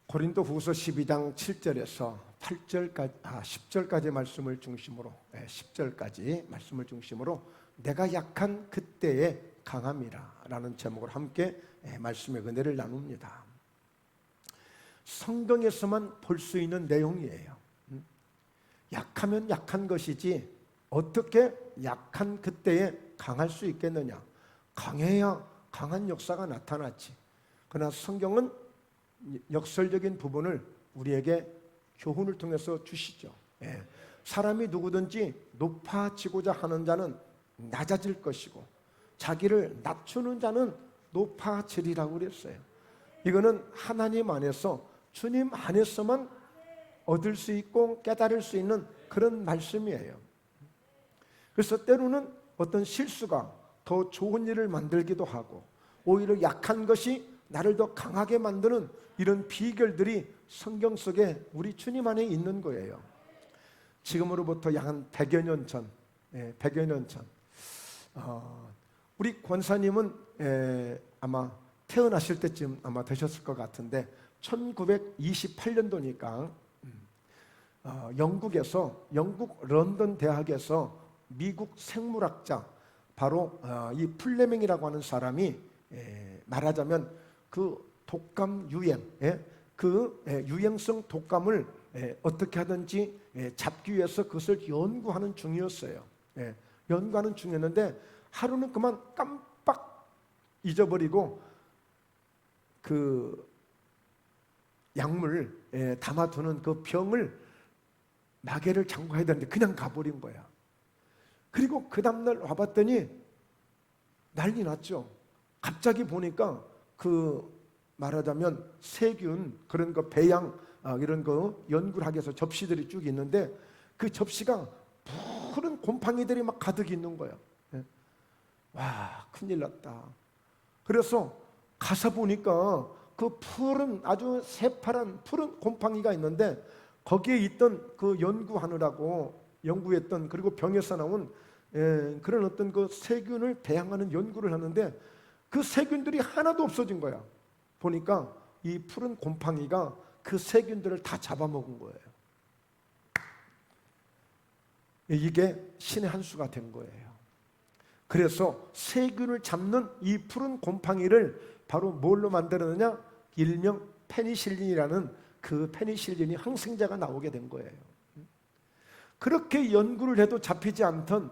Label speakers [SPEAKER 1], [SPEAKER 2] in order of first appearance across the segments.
[SPEAKER 1] 고린도후서 12장 7절에서 10절까지 말씀을 중심으로 10절까지 말씀을 중심으로 내가 약한 그때의 강함이라 라는 제목으로 함께 말씀의 은혜를 나눕니다. 성경에서만 볼 수 있는 내용이에요. 약하면 약한 것이지 어떻게 약한 그때에 강할 수 있겠느냐. 강해야 강한 역사가 나타났지. 그러나 성경은 역설적인 부분을 우리에게 교훈을 통해서 주시죠. 사람이 누구든지 높아지고자 하는 자는 낮아질 것이고 자기를 낮추는 자는 높아지리라고 그랬어요. 이거는 하나님 안에서, 주님 안에서만 얻을 수 있고 깨달을 수 있는 그런 말씀이에요. 그래서 때로는 어떤 실수가 더 좋은 일을 만들기도 하고 오히려 약한 것이 나를 더 강하게 만드는 이런 비결들이 성경 속에 우리 주님 안에 있는 거예요. 지금으로부터 약 한 100여 년 전, 100여 년 전, 우리 권사님은 아마 태어나실 때쯤 아마 되셨을 것 같은데 1928년도니까 영국 런던 대학에서 미국 생물학자 바로 이 플레밍이라고 하는 사람이 말하자면 그 독감 유행, 그 유행성 독감을 어떻게 하든지 잡기 위해서 그것을 연구하는 중이었어요. 연구하는 중이었는데 하루는 그만 깜빡 잊어버리고 그 약물 담아두는 그 병을 마개를 잠궈야 되는데 그냥 가버린 거야. 그리고 그 다음날 와봤더니 난리 났죠. 갑자기 보니까 그 말하자면 세균 그런 거 배양 이런 거 연구를 하기 위해서 접시들이 쭉 있는데 그 접시가 푸른 곰팡이들이 막 가득 있는 거야. 와, 큰일 났다. 그래서 가서 보니까 그 푸른 아주 새파란 푸른 곰팡이가 있는데 거기에 있던 그 연구했던 그리고 병에서 나온 그런 어떤 그 세균을 배양하는 연구를 하는데 그 세균들이 하나도 없어진 거야. 보니까 이 푸른 곰팡이가 그 세균들을 다 잡아먹은 거예요. 이게 신의 한 수가 된 거예요. 그래서 세균을 잡는 이 푸른 곰팡이를 바로 뭘로 만들었느냐? 일명 페니실린이라는 그 페니실린이 항생제가 나오게 된 거예요. 그렇게 연구를 해도 잡히지 않던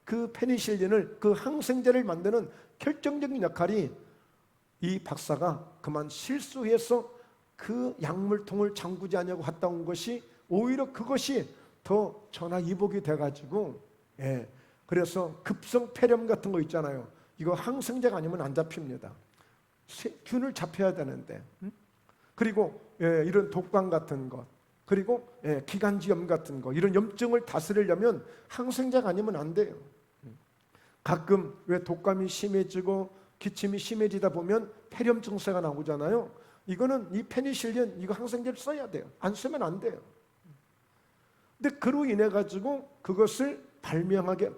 [SPEAKER 1] 그 페니실린을, 그 항생제를 만드는 결정적인 역할이 이 박사가 그만 실수해서 그 약물통을 잠그지 않냐고 갔다 온 것이 오히려 그것이 더 전화위복이 돼가지고 그래서 급성 폐렴 같은 거 있잖아요. 이거 항생제가 아니면 안 잡힙니다. 균을 잡혀야 되는데 그리고 이런 독감 같은 것 그리고 기관지염 같은 거 이런 염증을 다스리려면 항생제가 아니면 안 돼요. 가끔 왜 독감이 심해지고 기침이 심해지다 보면 폐렴 증세가 나오잖아요. 이거는 이 페니실린 이거 항생제를 써야 돼요. 안 쓰면 안 돼요. 근데 그로 인해 가지고 그것을 발명하게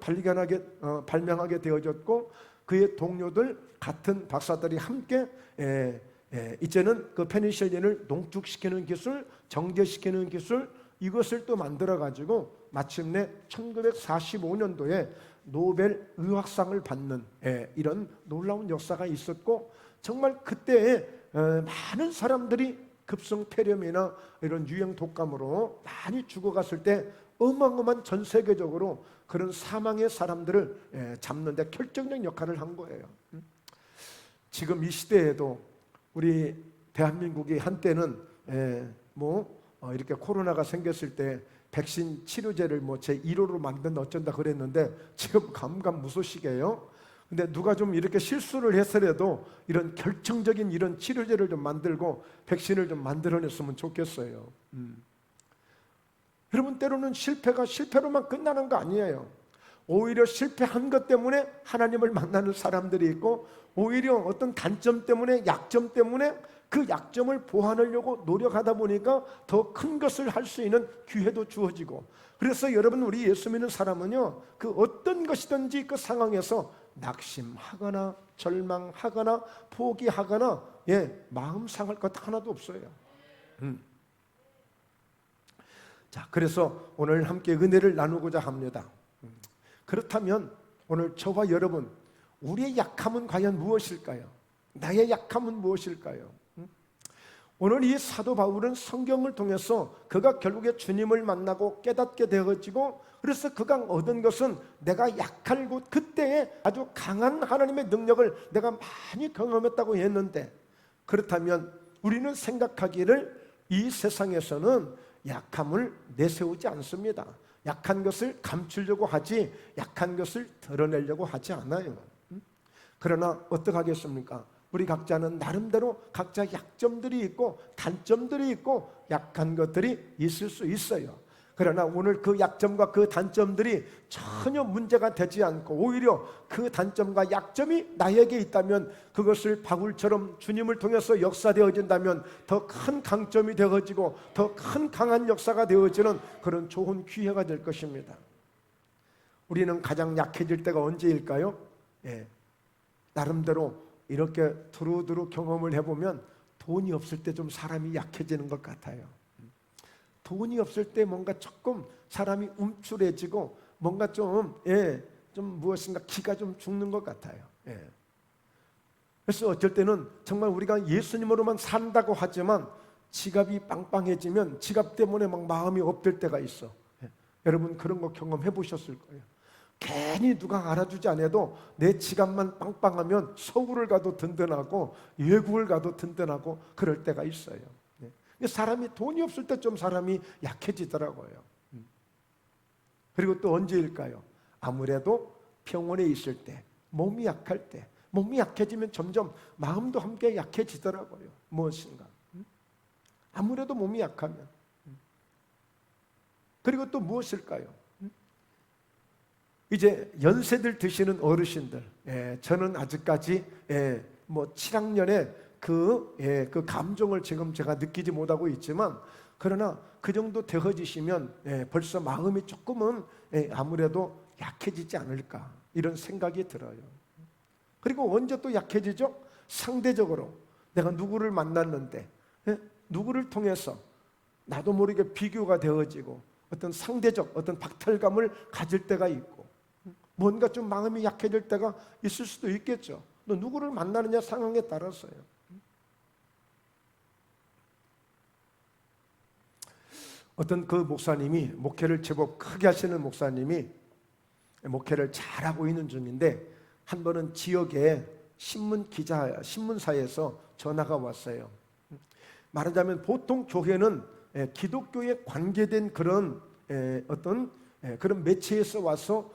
[SPEAKER 1] 되어졌고 그의 동료들 같은 박사들이 함께 이제는 그 페니실린을 농축시키는 기술, 정제시키는 기술 이것을 또 만들어 가지고 마침내 1945년도에 노벨 의학상을 받는 이런 놀라운 역사가 있었고 정말 그때에 많은 사람들이 급성 폐렴이나 이런 유행 독감으로 많이 죽어갔을 때 어마어마한 전 세계적으로 그런 사망의 사람들을 잡는 데 결정적 역할을 한 거예요. 지금 이 시대에도 우리 대한민국이 한때는 이렇게 코로나가 생겼을 때 백신 치료제를 제1호로 만든다 어쩐다 그랬는데 지금 감감무소식이에요. 근데 누가 좀 이렇게 실수를 했으라도 이런 결정적인 이런 치료제를 좀 만들고 백신을 좀 만들어냈으면 좋겠어요. 여러분 때로는 실패가 실패로만 끝나는 거 아니에요. 오히려 실패한 것 때문에 하나님을 만나는 사람들이 있고 오히려 어떤 단점 때문에 약점 때문에 그 약점을 보완하려고 노력하다 보니까 더 큰 것을 할 수 있는 기회도 주어지고 그래서 여러분 우리 예수 믿는 사람은요 그 어떤 것이든지 그 상황에서 낙심하거나 절망하거나 포기하거나 마음 상할 것 하나도 없어요. 자, 그래서 오늘 함께 은혜를 나누고자 합니다. 그렇다면 오늘 저와 여러분, 우리의 약함은 과연 무엇일까요? 나의 약함은 무엇일까요? 오늘 이 사도 바울은 성경을 통해서 그가 결국에 주님을 만나고 깨닫게 되어지고, 그래서 그가 얻은 것은 내가 약할 곳 그때에 아주 강한 하나님의 능력을 내가 많이 경험했다고 했는데, 그렇다면 우리는 생각하기를 이 세상에서는 약함을 내세우지 않습니다. 약한 것을 감추려고 하지 약한 것을 드러내려고 하지 않아요. 그러나 어떡하겠습니까? 우리 각자는 나름대로 각자 약점들이 있고 단점들이 있고 약한 것들이 있을 수 있어요. 그러나 오늘 그 약점과 그 단점들이 전혀 문제가 되지 않고 오히려 그 단점과 약점이 나에게 있다면 그것을 바울처럼 주님을 통해서 역사되어진다면 더 큰 강점이 되어지고 더 큰 강한 역사가 되어지는 그런 좋은 기회가 될 것입니다. 우리는 가장 약해질 때가 언제일까요? 나름대로 이렇게 두루두루 경험을 해보면 돈이 없을 때 좀 사람이 약해지는 것 같아요. 돈이 없을 때 뭔가 조금 사람이 움츠러지고 뭔가 좀 무엇인가 기가 좀 죽는 것 같아요. 그래서 어쩔 때는 정말 우리가 예수님으로만 산다고 하지만 지갑이 빵빵해지면 지갑 때문에 막 마음이 업될 때가 있어. 여러분 그런 거 경험해 보셨을 거예요. 괜히 누가 알아주지 않아도 내 지갑만 빵빵하면 서울을 가도 든든하고 외국을 가도 든든하고 그럴 때가 있어요. 사람이 돈이 없을 때 좀 사람이 약해지더라고요. 그리고 또 언제일까요? 아무래도 병원에 있을 때, 몸이 약할 때, 몸이 약해지면 점점 마음도 함께 약해지더라고요. 무엇인가? 아무래도 몸이 약하면. 그리고 또 무엇일까요? 이제 연세들 드시는 어르신들, 저는 아직까지 7학년에 그 감정을 지금 제가 느끼지 못하고 있지만, 그러나 그 정도 되어지시면 벌써 마음이 조금은 아무래도 약해지지 않을까 이런 생각이 들어요. 그리고 언제 또 약해지죠? 상대적으로 내가 누구를 만났는데 누구를 통해서 나도 모르게 비교가 되어지고 어떤 상대적 어떤 박탈감을 가질 때가 있고 뭔가 좀 마음이 약해질 때가 있을 수도 있겠죠. 너 누구를 만나느냐 상황에 따라서요. 어떤 그 목사님이 목회를 제법 크게 하시는 목사님이 목회를 잘하고 있는 중인데 한 번은 지역에 신문사에서 전화가 왔어요. 말하자면 보통 교회는 기독교에 관계된 그런 그런 매체에서 와서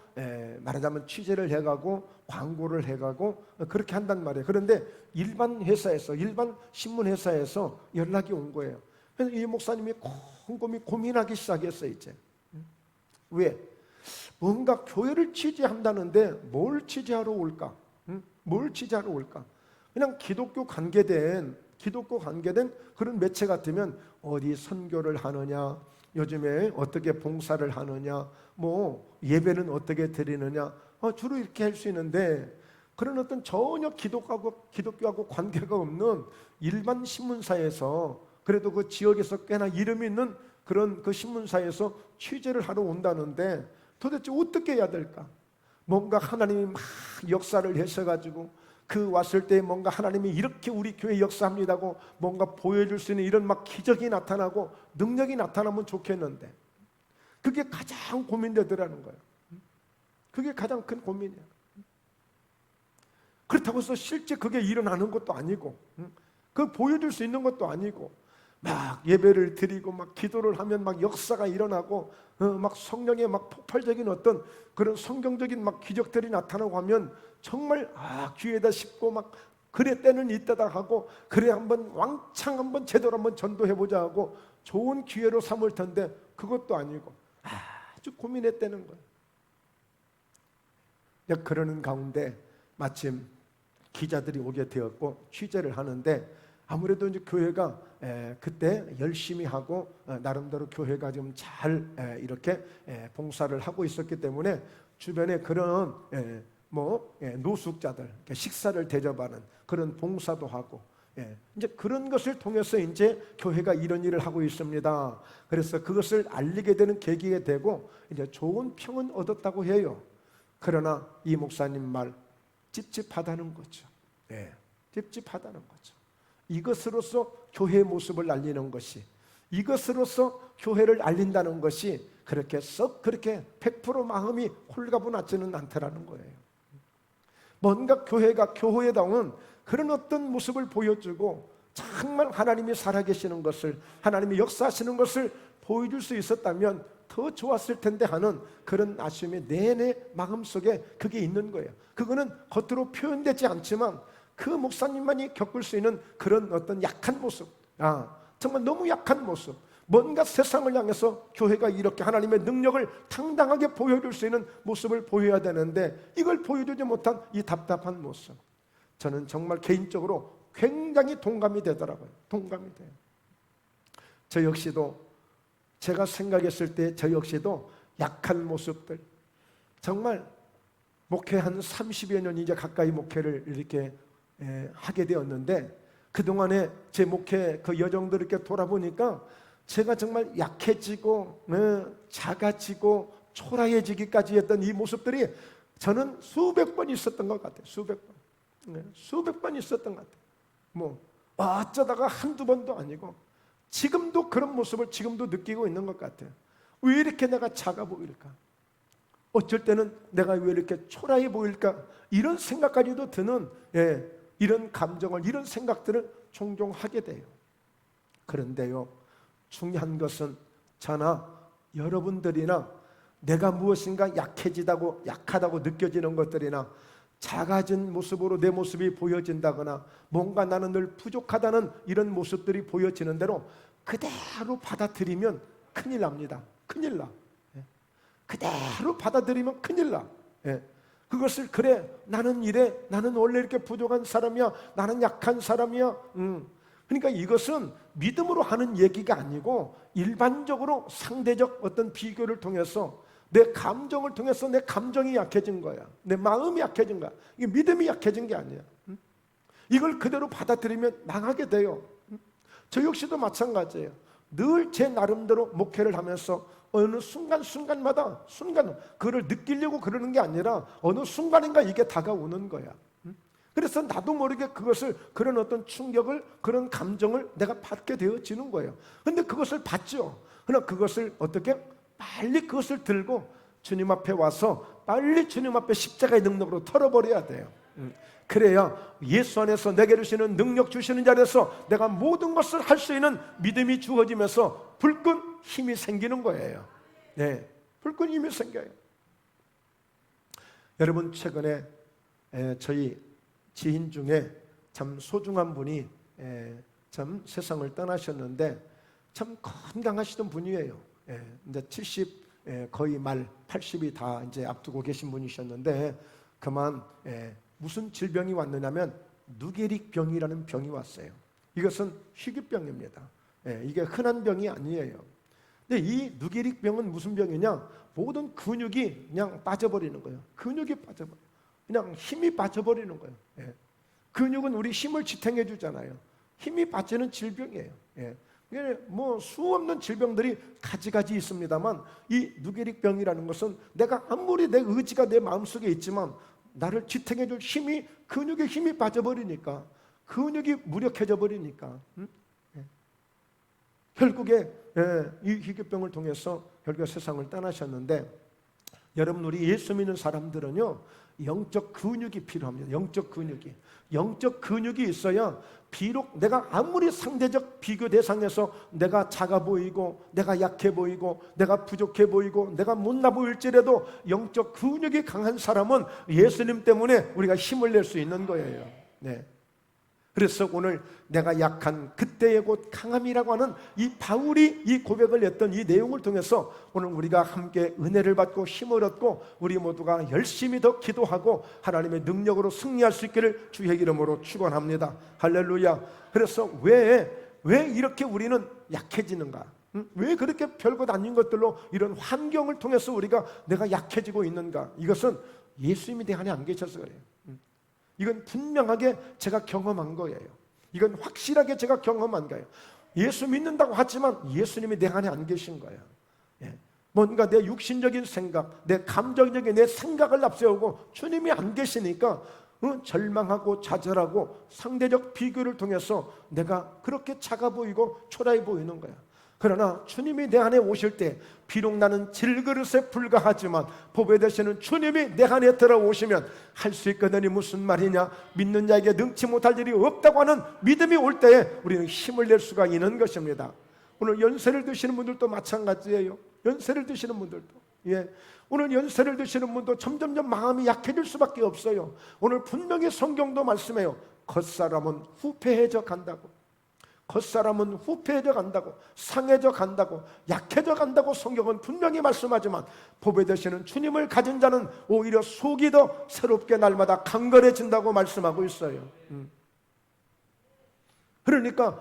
[SPEAKER 1] 말하자면 취재를 해가고 광고를 해가고 그렇게 한단 말이에요. 그런데 일반 회사에서 일반 신문 회사에서 연락이 온 거예요. 그래서 이 목사님이 곰곰이 고민하기 시작했어요. 이제 왜? 뭔가 교회를 취재한다는데 뭘 취재하러 올까? 뭘 취재하러 올까? 그냥 기독교 관계된 그런 매체 같으면 어디 선교를 하느냐, 요즘에 어떻게 봉사를 하느냐, 뭐 예배는 어떻게 드리느냐, 주로 이렇게 할 수 있는데 그런 어떤 전혀 기독교하고 관계가 없는 일반 신문사에서 그래도 그 지역에서 꽤나 이름 있는 그런 그 신문사에서 취재를 하러 온다는데 도대체 어떻게 해야 될까? 뭔가 하나님이 막 역사를 하셔가지고 그 왔을 때 뭔가 하나님이 이렇게 우리 교회 역사합니다고 뭔가 보여줄 수 있는 이런 막 기적이 나타나고 능력이 나타나면 좋겠는데 그게 가장 고민되더라는 거예요. 그게 가장 큰 고민이야. 그렇다고 해서 실제 그게 일어나는 것도 아니고 그 보여줄 수 있는 것도 아니고 막 예배를 드리고 막 기도를 하면 막 역사가 일어나고 막 성령의 막 폭발적인 어떤 그런 성경적인 막 기적들이 나타나고 하면 정말 기회다 싶고 막 그래 때는 이때다 하고 그래 한번 왕창 한번 제대로 한번 전도해보자 하고 좋은 기회로 삼을 텐데 그것도 아니고 아주 고민했다는 거예요. 그러는 가운데 마침 기자들이 오게 되었고 취재를 하는데 아무래도 이제 교회가 그때 열심히 하고 나름대로 교회가 좀 잘 이렇게 봉사를 하고 있었기 때문에 주변에 그런 노숙자들 식사를 대접하는 그런 봉사도 하고 이제 그런 것을 통해서 이제 교회가 이런 일을 하고 있습니다. 그래서 그것을 알리게 되는 계기가 되고 이제 좋은 평은 얻었다고 해요. 그러나 이 목사님 말 찝찝하다는 거죠. 찝찝하다는 거죠. 이것으로서 교회의 모습을 알리는 것이, 이것으로서 교회를 알린다는 것이 그렇게 썩 그렇게 100% 마음이 홀가분하지는 않더라는 거예요. 뭔가 교회가 교회다운 그런 어떤 모습을 보여주고 정말 하나님이 살아계시는 것을, 하나님이 역사하시는 것을 보여줄 수 있었다면 더 좋았을 텐데 하는 그런 아쉬움이 내내 마음속에 그게 있는 거예요. 그거는 겉으로 표현되지 않지만 그 목사님만이 겪을 수 있는 그런 어떤 약한 모습, 정말 너무 약한 모습, 뭔가 세상을 향해서 교회가 이렇게 하나님의 능력을 당당하게 보여줄 수 있는 모습을 보여야 되는데 이걸 보여주지 못한 이 답답한 모습, 저는 정말 개인적으로 굉장히 동감이 되더라고요. 동감이 돼요. 저 역시도 제가 생각했을 때 저 역시도 약한 모습들, 정말 목회 한 30여 년 이제 가까이 목회를 이렇게 하게 되었는데 그동안에 제 목회 그 여정들을 이렇게 돌아보니까 제가 정말 약해지고 작아지고 초라해지기까지 했던 이 모습들이 저는 수백 번 있었던 것 같아요. 수백 번 있었던 것 같아요. 뭐 어쩌다가 한두 번도 아니고 지금도 그런 모습을 지금도 느끼고 있는 것 같아요. 왜 이렇게 내가 작아 보일까? 어쩔 때는 내가 왜 이렇게 초라해 보일까? 이런 생각까지도 드는 이런 감정을, 이런 생각들을 종종 하게 돼요. 그런데요, 중요한 것은 저나 여러분들이나 내가 무엇인가 약하다고 느껴지는 것들이나 작아진 모습으로 내 모습이 보여진다거나 뭔가 나는 늘 부족하다는 이런 모습들이 보여지는 대로 그대로 받아들이면 큰일 납니다. 큰일 나. 그대로 받아들이면 큰일 나. 그것을 그래, 나는 이래, 나는 원래 이렇게 부족한 사람이야, 나는 약한 사람이야. 그러니까 이것은 믿음으로 하는 얘기가 아니고 일반적으로 상대적 어떤 비교를 통해서 내 감정을 통해서 내 감정이 약해진 거야. 내 마음이 약해진 거야. 이게 믿음이 약해진 게 아니야. 이걸 그대로 받아들이면 망하게 돼요. 저 역시도 마찬가지예요. 늘 제 나름대로 목회를 하면서 어느 순간마다 그걸 느끼려고 그러는 게 아니라 어느 순간인가 이게 다가오는 거야. 그래서 나도 모르게 그것을, 그런 어떤 충격을, 그런 감정을 내가 받게 되어지는 거예요. 그런데 그것을 받죠. 그러나 그것을 어떻게 빨리 그것을 들고 주님 앞에 와서 빨리 주님 앞에 십자가의 능력으로 털어버려야 돼요. 그래야 예수 안에서 내게 주시는 능력 주시는 자리에서 내가 모든 것을 할 수 있는 믿음이 주어지면서 불끈 힘이 생기는 거예요. 불끈 힘이 생겨요. 여러분, 최근에 저희 지인 중에 참 소중한 분이 참 세상을 떠나셨는데 참 건강하시던 분이에요. 이제 70 거의 말 80이 다 이제 앞두고 계신 분이셨는데 그만 무슨 질병이 왔느냐면 누게릭병이라는 병이 왔어요. 이것은 희귀병입니다. 이게 흔한 병이 아니에요. 근데 이 누게릭병은 무슨 병이냐? 모든 근육이 그냥 빠져버리는 거예요. 근육이 빠져버려. 그냥 힘이 빠져버리는 거예요. 근육은 우리 힘을 지탱해 주잖아요. 힘이 빠지는 질병이에요. 뭐 수없는 질병들이 가지가지 있습니다만 이 누게릭병이라는 것은 내가 아무리 내 의지가 내 마음속에 있지만 나를 지탱해 줄 힘이, 근육의 힘이 빠져버리니까, 근육이 무력해져 버리니까 결국에 이 희귀병을 통해서 결국에 세상을 떠나셨는데, 여러분, 우리 예수 믿는 사람들은요 영적 근육이 필요합니다. 영적 근육이 있어야 비록 내가 아무리 상대적 비교 대상에서 내가 작아 보이고 내가 약해 보이고 내가 부족해 보이고 내가 못나 보일지라도 영적 근육이 강한 사람은 예수님 때문에 우리가 힘을 낼 수 있는 거예요. 그래서 오늘 내가 약한 그때의 곧 강함이라고 하는 이 바울이 이 고백을 했던 이 내용을 통해서 오늘 우리가 함께 은혜를 받고 힘을 얻고 우리 모두가 열심히 더 기도하고 하나님의 능력으로 승리할 수 있기를 주의 이름으로 축원합니다. 할렐루야. 그래서 왜 이렇게 우리는 약해지는가? 왜 그렇게 별것 아닌 것들로 이런 환경을 통해서 우리가 내가 약해지고 있는가? 이것은 예수님이 내 안에 안 계셔서 그래요. 이건 분명하게 제가 경험한 거예요. 이건 확실하게 제가 경험한 거예요. 예수 믿는다고 하지만 예수님이 내 안에 안 계신 거예요. 예. 뭔가 내 육신적인 생각, 내 감정적인 내 생각을 앞세우고 주님이 안 계시니까 절망하고 좌절하고 상대적 비교를 통해서 내가 그렇게 작아 보이고 초라해 보이는 거야. 그러나 주님이 내 안에 오실 때 비록 나는 질그릇에 불과하지만 보배 되시는 주님이 내 안에 들어오시면 할 수 있거든이 무슨 말이냐, 믿는 자에게 능치 못할 일이 없다고 하는 믿음이 올 때에 우리는 힘을 낼 수가 있는 것입니다. 오늘 연세를 드시는 분들도 마찬가지예요. 연세를 드시는 분들도, 예, 오늘 연세를 드시는 분도 점점점 마음이 약해질 수밖에 없어요. 오늘 분명히 성경도 말씀해요. 겉사람은 후패해져 간다고, 겉사람은 후패해져 간다고, 상해져 간다고, 약해져 간다고 성경은 분명히 말씀하지만 보배 되시는 주님을 가진 자는 오히려 속이 더 새롭게 날마다 강건해진다고 말씀하고 있어요. 그러니까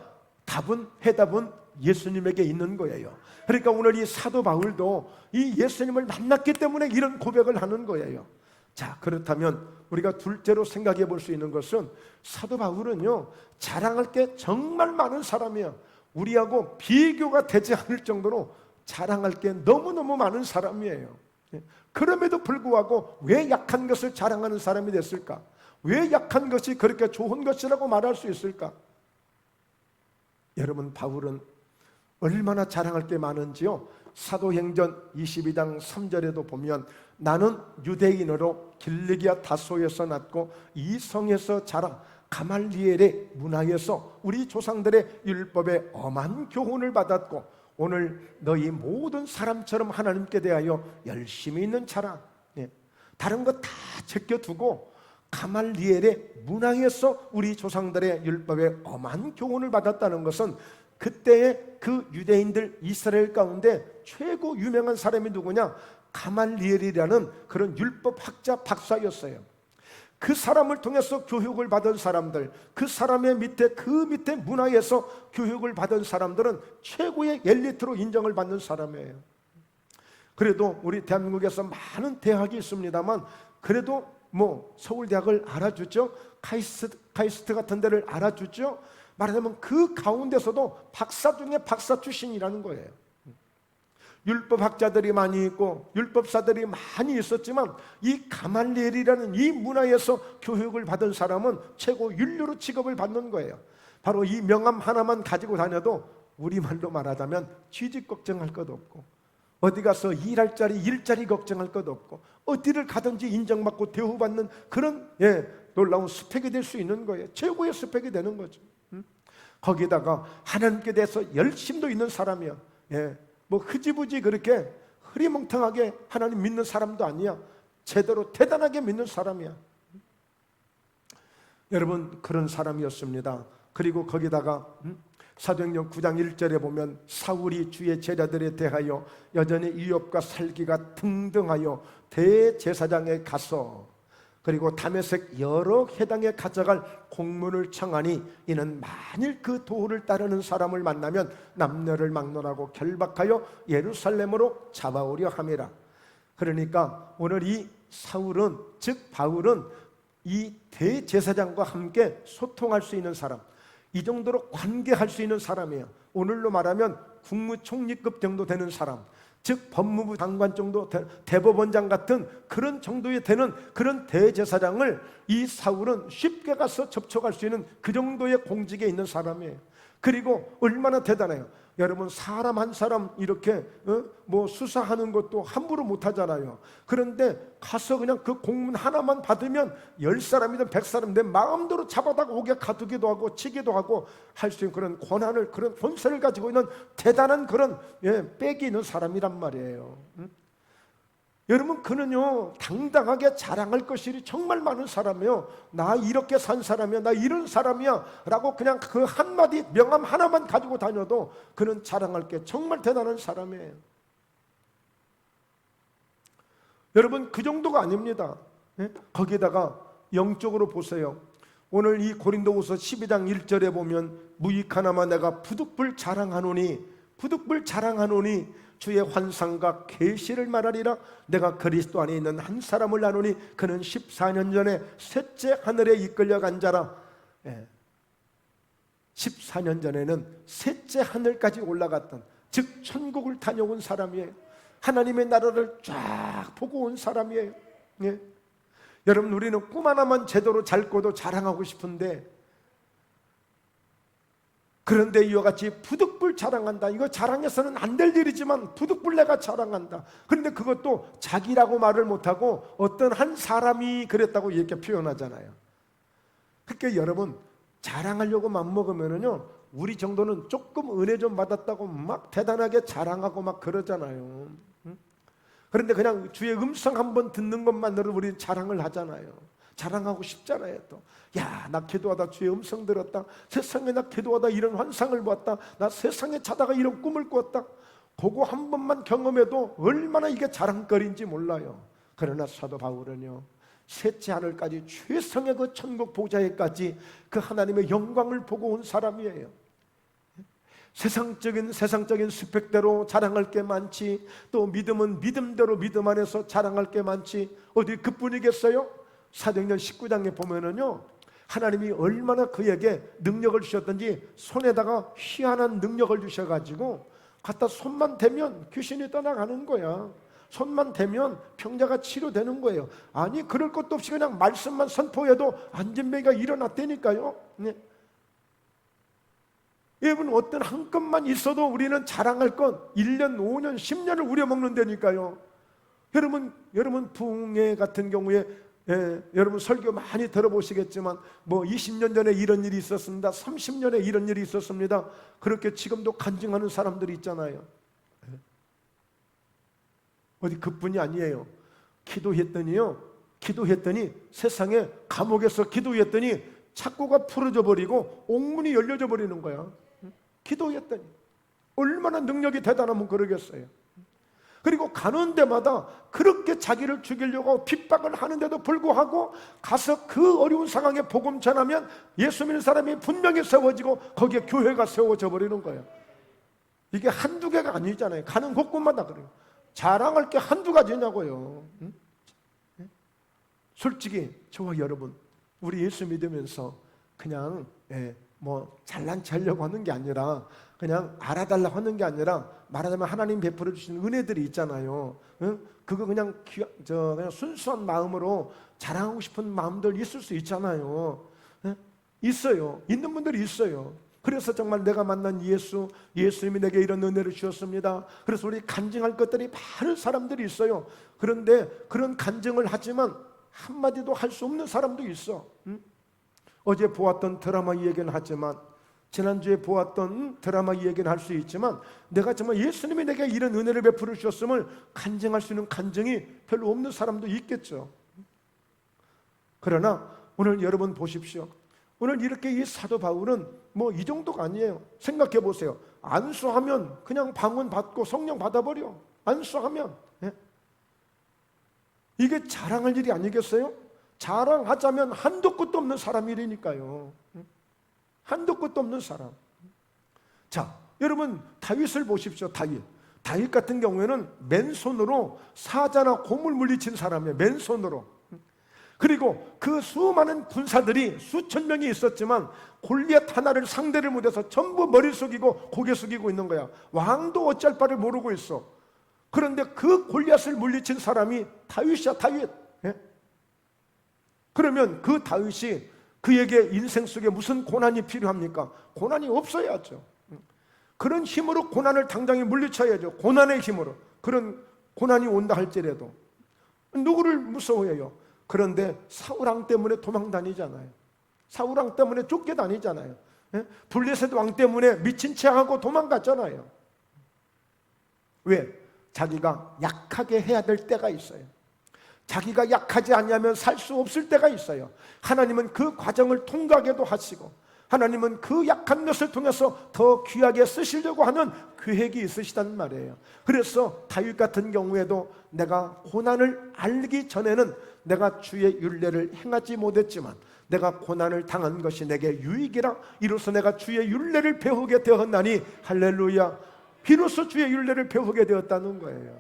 [SPEAKER 1] 해답은 예수님에게 있는 거예요. 그러니까 오늘 이 사도 바울도 이 예수님을 만났기 때문에 이런 고백을 하는 거예요. 자, 그렇다면 우리가 둘째로 생각해 볼 수 있는 것은 사도 바울은요, 자랑할 게 정말 많은 사람이야. 우리하고 비교가 되지 않을 정도로 자랑할 게 너무너무 많은 사람이에요. 그럼에도 불구하고 왜 약한 것을 자랑하는 사람이 됐을까? 왜 약한 것이 그렇게 좋은 것이라고 말할 수 있을까? 여러분, 바울은 얼마나 자랑할 게 많은지요, 사도행전 22장 3절에도 보면 나는 유대인으로 길르기아 다소에서 났고 이 성에서 자라 가말리엘의 문화에서 우리 조상들의 율법에 엄한 교훈을 받았고 오늘 너희 모든 사람처럼 하나님께 대하여 열심히 있는 자라. 예. 다른 거 다 제껴두고 가말리엘의 문화에서 우리 조상들의 율법에 엄한 교훈을 받았다는 것은 그때의 그 유대인들 이스라엘 가운데 최고 유명한 사람이 누구냐? 가말리엘이라는 그런 율법학자 박사였어요. 그 사람을 통해서 교육을 받은 사람들, 그 사람의 밑에 문화에서 교육을 받은 사람들은 최고의 엘리트로 인정을 받는 사람이에요. 그래도 우리 대한민국에서 많은 대학이 있습니다만 그래도 뭐 서울대학을 알아주죠, 카이스트 같은 데를 알아주죠. 말하자면 그 가운데서도 박사 중에 박사 출신이라는 거예요. 율법학자들이 많이 있고 율법사들이 많이 있었지만 이 가말리엘이라는 이 문화에서 교육을 받은 사람은 최고 윤류로 취급을 받는 거예요. 바로 이 명함 하나만 가지고 다녀도 우리말로 말하자면 취직 걱정할 것 없고 어디 가서 일자리 걱정할 것 없고 어디를 가든지 인정받고 대우받는 그런 놀라운 스펙이 될 수 있는 거예요. 최고의 스펙이 되는 거죠. 거기다가 하나님께 대해서 열심도 있는 사람이야. 뭐 흐지부지 그렇게 흐리멍텅하게 하나님 믿는 사람도 아니야. 제대로 대단하게 믿는 사람이야. 여러분, 그런 사람이었습니다. 그리고 거기다가 사도행전 9장 1절에 보면 사울이 주의 제자들에 대하여 여전히 이업과 살기가 등등하여 대제사장에 가서 그리고 다메섹 여러 회당에 가져갈 공문을 청하니 이는 만일 그 도를 따르는 사람을 만나면 남녀를 막론하고 결박하여 예루살렘으로 잡아오려 함이라. 그러니까 오늘 이 사울은, 즉 바울은 이 대제사장과 함께 소통할 수 있는 사람, 이 정도로 관계할 수 있는 사람이에요. 오늘로 말하면 국무총리급 정도 되는 사람, 즉 법무부 장관 정도, 대법원장 같은 그런 정도에 되는 그런 대제사장을 이 사울은 쉽게 가서 접촉할 수 있는 그 정도의 공직에 있는 사람이에요. 그리고 얼마나 대단해요. 여러분, 사람 한 사람 이렇게 뭐 수사하는 것도 함부로 못 하잖아요. 그런데 가서 그냥 그 공문 하나만 받으면 10사람이든 100사람 내 마음대로 잡아다가 옥에 가두기도 하고 치기도 하고 할 수 있는 그런 권한을, 그런 권세를 가지고 있는 대단한 그런 빽이 있는 사람이란 말이에요. 여러분, 그는요 당당하게 자랑할 것이 정말 많은 사람이에요. 나 이렇게 산 사람이야, 나 이런 사람이야 라고 그냥 그 한마디 명함 하나만 가지고 다녀도 그는 자랑할 게 정말 대단한 사람이에요. 여러분, 그 정도가 아닙니다. 거기다가 영적으로 보세요. 오늘 이 고린도후서 12장 1절에 보면 무익하나마 내가 부득불 자랑하노니 주의 환상과 계시를 말하리라. 내가 그리스도 안에 있는 한 사람을 아노니 그는 14년 전에 셋째 하늘에 이끌려간 자라. 14년 전에는 셋째 하늘까지 올라갔던, 즉 천국을 다녀온 사람이에요. 하나님의 나라를 쫙 보고 온 사람이에요. 예. 여러분, 우리는 꿈 하나만 제대로 잘 꿔도 자랑하고 싶은데, 그런데 이와 같이 부득불 자랑한다. 이거 자랑해서는 안 될 일이지만 부득불 내가 자랑한다. 그런데 그것도 자기라고 말을 못하고 어떤 한 사람이 그랬다고 이렇게 표현하잖아요. 그러니까 여러분, 자랑하려고 맘먹으면은요, 우리 정도는 조금 은혜 좀 받았다고 막 대단하게 자랑하고 막 그러잖아요. 그런데 그냥 주의 음성 한번 듣는 것만으로 우리 자랑을 하잖아요. 자랑하고 싶잖아요. 또, 야, 나 기도하다 주의 음성 들었다. 세상에 나 기도하다 이런 환상을 보았다. 나 세상에 자다가 이런 꿈을 꾸었다. 그거 한 번만 경험해도 얼마나 이게 자랑거리인지 몰라요. 그러나 사도 바울은요, 셋째 하늘까지 최상의 그 천국 보좌에까지 그 하나님의 영광을 보고 온 사람이에요. 세상적인 스펙대로 자랑할 게 많지, 또 믿음은 믿음대로 믿음 안에서 자랑할 게 많지, 어디 그뿐이겠어요? 사도행전 19장에 보면은요, 하나님이 얼마나 그에게 능력을 주셨던지 손에다가 희한한 능력을 주셔가지고 갖다 손만 대면 귀신이 떠나가는 거야. 손만 대면 병자가 치료되는 거예요. 아니, 그럴 것도 없이 그냥 말씀만 선포해도 안진뱅이가 일어났다니까요. 네. 여러분, 어떤 한 건만 있어도 우리는 자랑할 건 1년, 5년, 10년을 우려먹는다니까요. 여러분 붕괴 같은 경우에, 여러분 설교 많이 들어보시겠지만 뭐 20년 전에 이런 일이 있었습니다, 30년에 이런 일이 있었습니다, 그렇게 지금도 간증하는 사람들이 있잖아요. 어디 그뿐이 아니에요. 기도했더니 세상에 감옥에서 기도했더니 착고가 풀어져 버리고 옥문이 열려져 버리는 거야. 기도했더니 얼마나 능력이 대단하면 그러겠어요. 그리고 가는 데마다 그렇게 자기를 죽이려고 핍박을 하는데도 불구하고 가서 그 어려운 상황에 복음 전하면 예수 믿는 사람이 분명히 세워지고 거기에 교회가 세워져 버리는 거예요. 이게 한두 개가 아니잖아요. 가는 곳곳마다 그래요. 자랑할 게 한두 가지냐고요. 응? 솔직히 저와 여러분, 우리 예수 믿으면서 그냥 뭐 잘난 체 하려고 하는 게 아니라, 그냥 알아달라고 하는 게 아니라, 말하자면 하나님 베풀어 주시는 은혜들이 있잖아요. 응? 그거 그냥 그냥 순수한 마음으로 자랑하고 싶은 마음들 있을 수 있잖아요. 응? 있어요. 있는 분들이 있어요. 그래서 정말 내가 만난 예수님이 내게 이런 은혜를 주셨습니다. 그래서 우리 간증할 것들이 많은 사람들이 있어요. 그런데 그런 간증을 하지만 한마디도 할 수 없는 사람도 있어. 응? 어제 보았던 드라마 이야기는 하지만, 지난주에 보았던 드라마 이야기는 할 수 있지만, 내가 정말 예수님이 내게 이런 은혜를 베풀어 주셨음을 간증할 수 있는 간증이 별로 없는 사람도 있겠죠. 그러나 오늘 여러분 보십시오. 오늘 이렇게 이 사도 바울은 뭐 이 정도가 아니에요. 생각해 보세요. 안수하면 그냥 방언 받고 성령 받아버려. 안수하면. 이게 자랑할 일이 아니겠어요? 자랑하자면 한도 끝도 없는 사람이라니까요. 한도 끝도 없는 사람. 자, 여러분 다윗을 보십시오. 다윗 같은 경우에는 맨손으로 사자나 곰을 물리친 사람이에요. 맨손으로. 그리고 그 수많은 군사들이 수천 명이 있었지만 골리앗 하나를 상대를 못해서 전부 머리 숙이고 고개 숙이고 있는 거야. 왕도 어쩔 바를 모르고 있어. 그런데 그 골리앗을 물리친 사람이 다윗이야. 다윗. 그러면 그 다윗이 그에게 인생 속에 무슨 고난이 필요합니까? 고난이 없어야죠. 그런 힘으로 고난을 당장에 물리쳐야죠. 고난의 힘으로. 그런 고난이 온다 할지라도 누구를 무서워해요? 그런데 사울왕 때문에 도망 다니잖아요. 사울왕 때문에 쫓겨 다니잖아요. 블레셋 왕 때문에 미친 체하고 도망갔잖아요. 왜? 자기가 약하게 해야 될 때가 있어요. 자기가 약하지 않으면 살 수 없을 때가 있어요. 하나님은 그 과정을 통과하게도 하시고, 하나님은 그 약한 것을 통해서 더 귀하게 쓰시려고 하는 계획이 있으시단 말이에요. 그래서 다윗 같은 경우에도 내가 고난을 알기 전에는 내가 주의 율례를 행하지 못했지만 내가 고난을 당한 것이 내게 유익이라 이로써 내가 주의 율례를 배우게 되었나니 할렐루야. 비로소 주의 율례를 배우게 되었다는 거예요.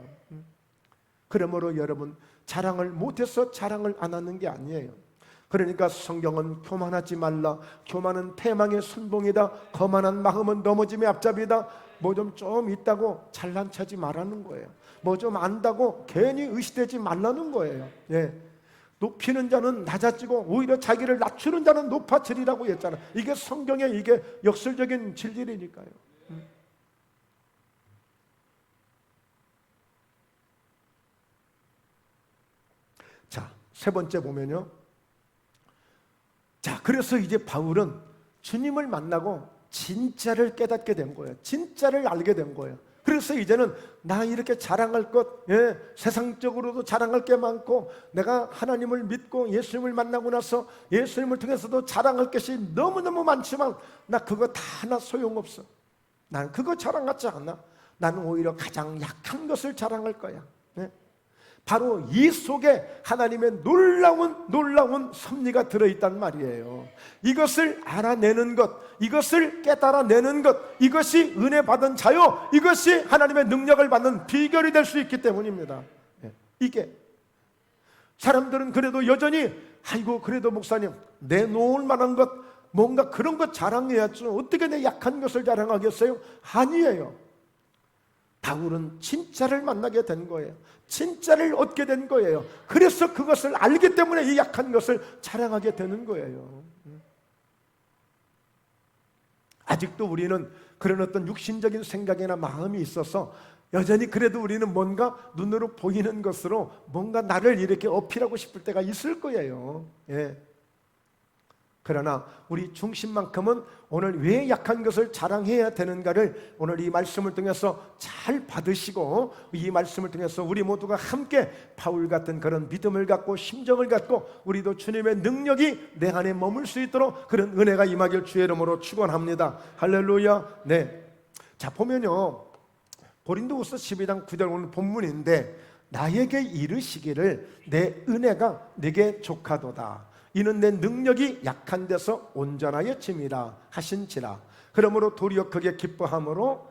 [SPEAKER 1] 그러므로 여러분, 자랑을 못해서 자랑을 안 하는 게 아니에요. 그러니까 성경은 교만하지 말라. 교만은 패망의 선봉이다. 거만한 마음은 넘어짐의 앞잡이다. 뭐 좀 있다고 잘난 체하지 말라는 거예요. 뭐 좀 안다고 괜히 의시되지 말라는 거예요. 예. 높이는 자는 낮아지고 오히려 자기를 낮추는 자는 높아지리라고 했잖아. 이게 성경의 이게 역설적인 진리니까요. 자, 세 번째 보면요. 자, 그래서 이제 바울은 주님을 만나고 진짜를 깨닫게 된 거예요. 진짜를 알게 된 거예요. 그래서 이제는 나 이렇게 자랑할 것, 세상적으로도 자랑할 게 많고, 내가 하나님을 믿고 예수님을 만나고 나서 예수님을 통해서도 자랑할 것이 너무너무 많지만 나 그거 다 하나 소용없어. 난 그거 자랑하지 않아. 나는 오히려 가장 약한 것을 자랑할 거야. 바로 이 속에 하나님의 놀라운 섭리가 들어있단 말이에요. 이것을 알아내는 것, 이것을 깨달아내는 것, 이것이 은혜 받은 자요, 이것이 하나님의 능력을 받는 비결이 될 수 있기 때문입니다. 이게 사람들은 그래도 여전히 아이고 그래도 목사님 내놓을 만한 것 뭔가 그런 것 자랑해야죠. 어떻게 내 약한 것을 자랑하겠어요? 아니에요. 바울은 진짜를 만나게 된 거예요. 진짜를 얻게 된 거예요. 그래서 그것을 알기 때문에 이 약한 것을 자랑하게 되는 거예요. 아직도 우리는 그런 어떤 육신적인 생각이나 마음이 있어서 여전히 그래도 우리는 뭔가 눈으로 보이는 것으로 뭔가 나를 이렇게 어필하고 싶을 때가 있을 거예요. 그러나 우리 중심만큼은 오늘 왜 약한 것을 자랑해야 되는가를 오늘 이 말씀을 통해서 잘 받으시고, 이 말씀을 통해서 우리 모두가 함께 바울 같은 그런 믿음을 갖고 심정을 갖고 우리도 주님의 능력이 내 안에 머물 수 있도록 그런 은혜가 임하길 주의 이름으로 축원합니다. 할렐루야. 네. 자, 보면요, 고린도후서 12장 9절 오늘 본문인데, 나에게 이르시기를 내 은혜가 네게 족하도다. 이는 내 능력이 약한 데서 온전하여 짐이라 하신지라. 그러므로 도리어 크게 기뻐함으로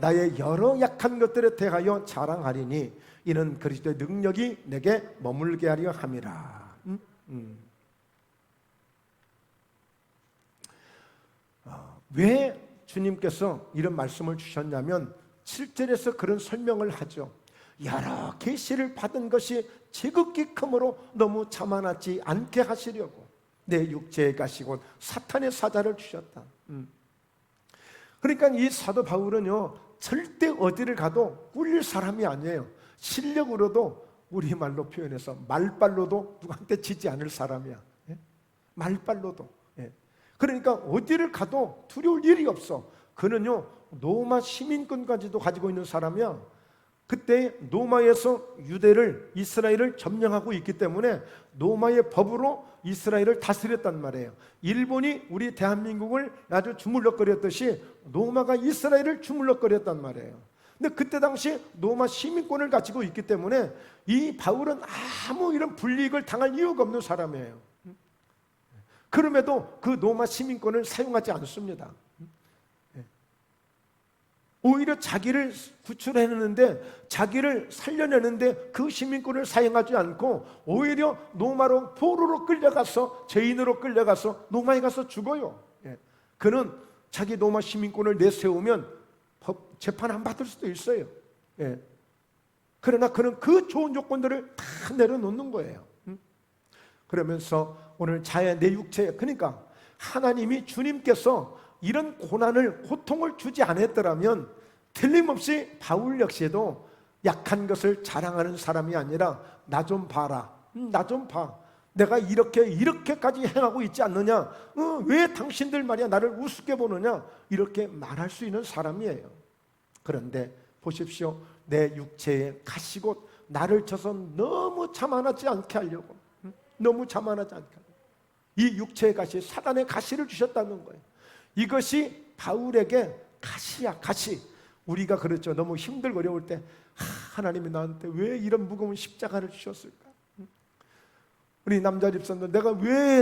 [SPEAKER 1] 나의 여러 약한 것들에 대하여 자랑하리니 이는 그리스도의 능력이 내게 머물게 하려 함이라. 왜 주님께서 이런 말씀을 주셨냐면 7절에서 그런 설명을 하죠. 여러 계시를 받은 것이 지극히 크므로 너무 자만하지 않게 하시려고 내 육체에 가시고 사탄의 사자를 주셨다. 그러니까 이 사도 바울은요 절대 어디를 가도 꿀릴 사람이 아니에요. 실력으로도 우리말로 표현해서 말빨로도 누구한테 지지 않을 사람이야. 말빨로도. 그러니까 어디를 가도 두려울 일이 없어. 그는요 로마 시민권까지도 가지고 있는 사람이야. 그때 로마에서 유대를 이스라엘을 점령하고 있기 때문에 로마의 법으로 이스라엘을 다스렸단 말이에요. 일본이 우리 대한민국을 아주 주물럭거렸듯이 로마가 이스라엘을 주물럭거렸단 말이에요. 근데 그때 당시 로마 시민권을 가지고 있기 때문에 이 바울은 아무 이런 불이익을 당할 이유가 없는 사람이에요. 그럼에도 그 로마 시민권을 사용하지 않습니다. 오히려 자기를 구출해내는데, 자기를 살려내는데 그 시민권을 사용하지 않고 오히려 로마로 포로로 끌려가서, 죄인으로 끌려가서 로마에 가서 죽어요. 그는 자기 로마 시민권을 내세우면 재판 안 받을 수도 있어요. 그러나 그는 그 좋은 조건들을 다 내려놓는 거예요. 그러면서 오늘 내 육체, 그러니까 하나님이 주님께서 이런 고통을 주지 않았더라면 틀림없이 바울 역시도 약한 것을 자랑하는 사람이 아니라 나 좀 봐라, 나 좀 봐, 내가 이렇게까지 행하고 있지 않느냐, 왜 당신들 말이야 나를 우습게 보느냐, 이렇게 말할 수 있는 사람이에요. 그런데 보십시오, 내 육체에 가시곧 나를 쳐서 너무 자만하지 않게 하려고, 너무 자만하지 않게 하려고 이 육체의 가시, 사단의 가시를 주셨다는 거예요. 이것이 바울에게 가시야, 가시. 우리가 그렇죠. 너무 힘들고 어려울 때 하나님이 나한테 왜 이런 무거운 십자가를 주셨을까? 우리 남자 집사님들,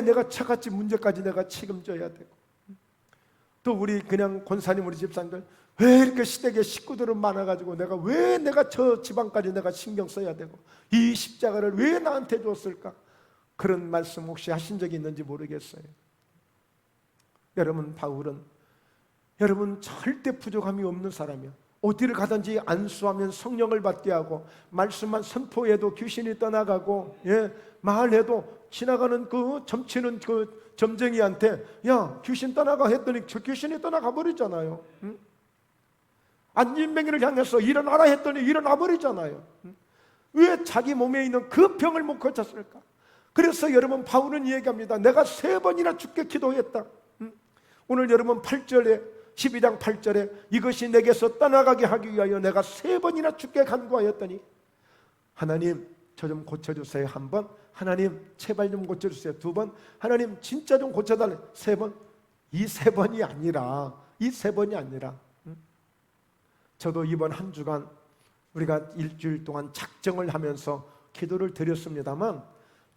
[SPEAKER 1] 내가 차같이 문제까지 내가 책임져야 되고, 또 우리 그냥 권사님, 우리 집사님들 왜 이렇게 시댁에 식구들은 많아가지고 내가 저 지방까지 내가 신경 써야 되고, 이 십자가를 왜 나한테 줬을까? 그런 말씀 혹시 하신 적이 있는지 모르겠어요. 여러분, 바울은 여러분 절대 부족함이 없는 사람이야. 어디를 가든지 안수하면 성령을 받게 하고, 말씀만 선포해도 귀신이 떠나가고, 말해도 지나가는 그 점치는 그 점쟁이한테 야 귀신 떠나가 했더니 저 귀신이 떠나가 버리잖아요. 안진뱅이를 향해서 일어나라 했더니 일어나 버리잖아요. 왜 자기 몸에 있는 그 병을 못 고쳤을까? 그래서 여러분, 바울은 얘기합니다. 내가 3번이나 죽게 기도했다. 오늘 여러분 8절에 12장 8절에 이것이 내게서 떠나가게 하기 위하여 내가 3번이나 죽게 간구하였더니 하나님 저 좀 고쳐주세요. 1번, 하나님 제발 좀 고쳐주세요. 2번, 하나님 진짜 좀 고쳐달래. 3번, 이 3번이 아니라, 이 3번이 아니라, 저도 이번 한 주간 우리가 일주일 동안 작정을 하면서 기도를 드렸습니다만,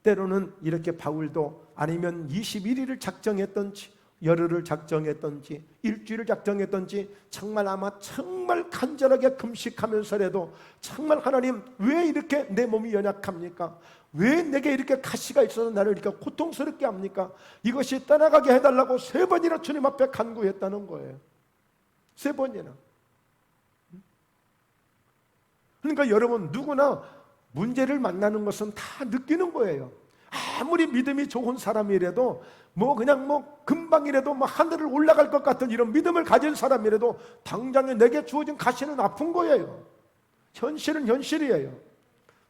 [SPEAKER 1] 때로는 이렇게 바울도 아니면 21일을 작정했던지 열흘을 작정했던지 일주일을 작정했던지 정말 아마 정말 간절하게 금식하면서라도 정말 하나님 왜 이렇게 내 몸이 연약합니까? 왜 내게 이렇게 가시가 있어서 나를 이렇게 고통스럽게 합니까? 이것이 떠나가게 해달라고 3번이나 주님 앞에 간구했다는 거예요. 3번이나. 그러니까 여러분, 누구나 문제를 만나는 것은 다 느끼는 거예요. 아무리 믿음이 좋은 사람이라도 그냥 금방이라도 하늘을 올라갈 것 같은 이런 믿음을 가진 사람이라도 당장에 내게 주어진 가시는 아픈 거예요. 현실은 현실이에요.